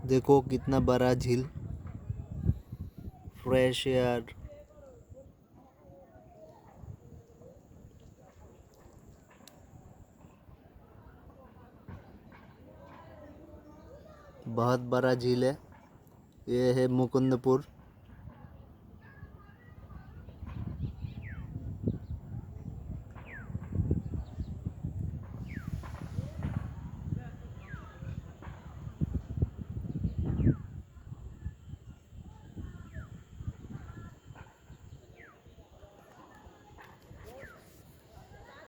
देखो कितना बड़ा झील, फ्रेश एयर। बहुत बड़ा झील है। ये है मुकुंदपुर।